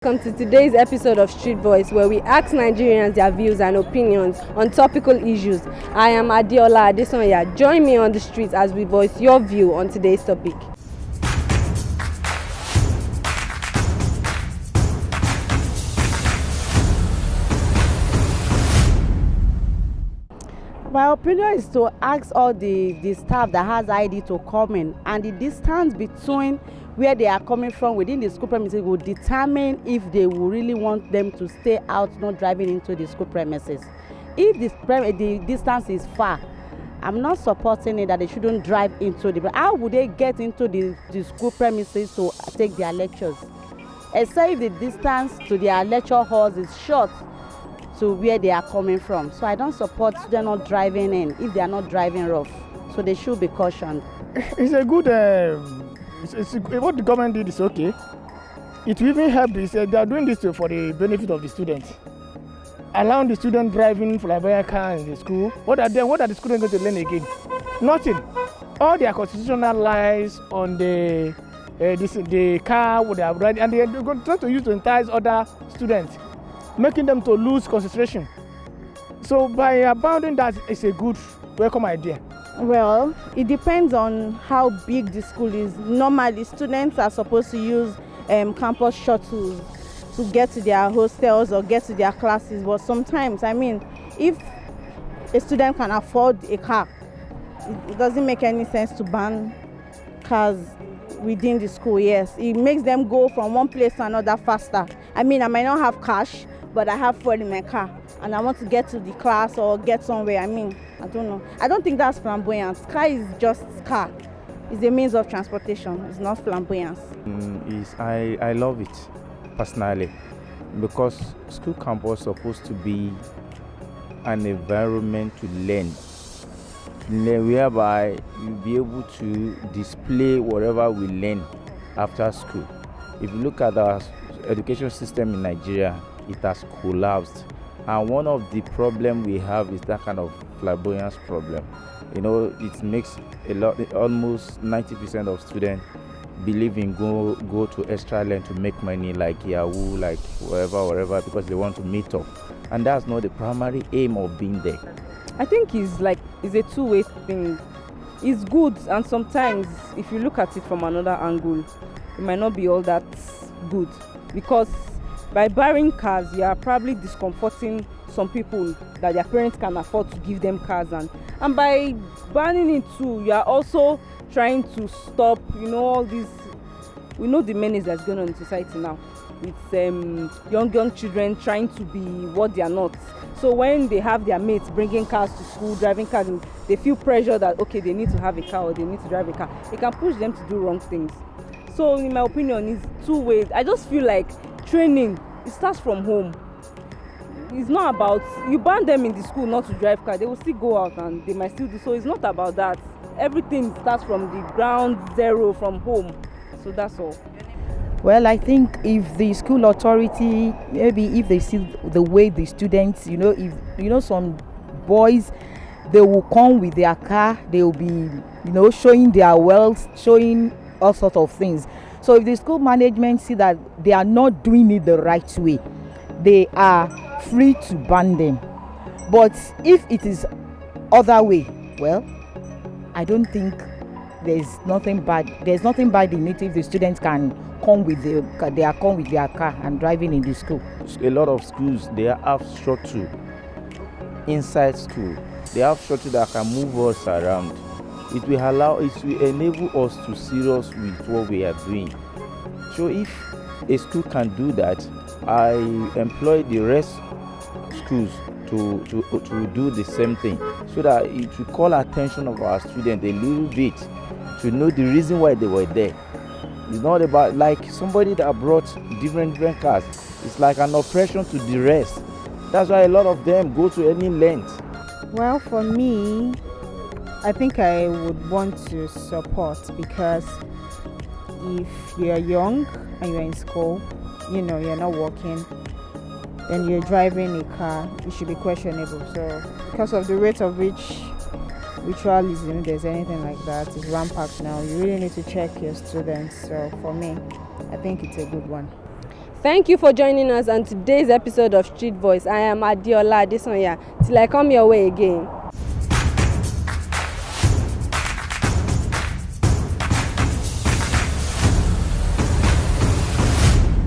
Welcome to today's episode of Street Voice, where we ask Nigerians their views and opinions on topical issues. I am Adiola Adesanya. Join me on the streets as we voice your view on today's topic. My opinion is to ask all the staff that has ID to come in, and the distance between where they are coming from within the school premises will determine if they will really want them to stay out, not driving into the school premises. If the distance is far, I'm not supporting it that they shouldn't drive into the. How would they get into the school premises to take their lectures? Except if the distance to their lecture halls is short to where they are coming from. So I don't support students not driving in if they are not driving rough. So they should be cautioned. It's a good, what the government did is okay. It will even help this, they are doing this for the benefit of the students. Allowing the student driving flyby car in the school. What are the students going to learn again? Nothing. All their constitutional lies on the car what they have riding, and they are going to use to entice other students, making them to lose concentration. So by abandoning that, it's a good, welcome idea. Well, it depends on how big the school is. Normally, students are supposed to use campus shuttles to get to their hostels or get to their classes. But sometimes, if a student can afford a car, it doesn't make any sense to ban cars within the school. Yes, it makes them go from one place to another faster. I might not have cash, but I have fuel in my car and I want to get to the class or get somewhere. I don't know. I don't think that's flamboyance. Car is just car. It's a means of transportation. It's not flamboyance. I love it personally, because school campus is supposed to be an environment to learn, whereby you'll be able to display whatever we learn after school. If you look at our education system in Nigeria, it has collapsed, and one of the problems we have is that kind of flamboyance problem. It makes almost 90% of students believe in go to extra learn to make money, like Yahoo, like wherever, because they want to meet up, and that's not the primary aim of being there. I think it's a two-way thing. It's good, and sometimes if you look at it from another angle, it might not be all that good, because by borrowing cars, you are probably discomforting some people that their parents can afford to give them cars, and by banning it too, you are also trying to stop, all these. We know the menace that's going on in society now, with young children trying to be what they are not. So when they have their mates bringing cars to school, driving cars, they feel pressure that okay, they need to have a car or they need to drive a car. It can push them to do wrong things. So in my opinion, it's two ways. I just feel like training, it starts from home. It's not about you ban them in the school not to drive car. They will still go out and they might still do so. It's not about that. Everything starts from the ground zero, from home. So that's all. Well, I think if the school authority, maybe if they see the way the students, if some boys, they will come with their car, they will be, showing their wealth, showing all sorts of things. So if the school management see that they are not doing it the right way, they are free to ban them. But if it is other way, well, I don't think there's nothing bad. There's nothing bad in it if the students can come with their car and driving in the school. A lot of schools, they have shuttle inside school. They have shuttle that can move us around. It will enable us to serious with what we are doing. So if a school can do that, I employ the rest schools to do the same thing, so that it will call attention of our students a little bit to know the reason why they were there. It's not about like somebody that brought different cars. It's like an oppression to the rest. That's why a lot of them go to any length. Well, for me, I think I would want to support, because if you're young and you're in school, you're not working, then you're driving a car, it should be questionable. So because of the rate of which ritualism, there's anything like that, is rampant now, you really need to check your students. So for me, I think it's a good one. Thank you for joining us on today's episode of Street Voice. I am Adiola Adesanya. Till I come your way again.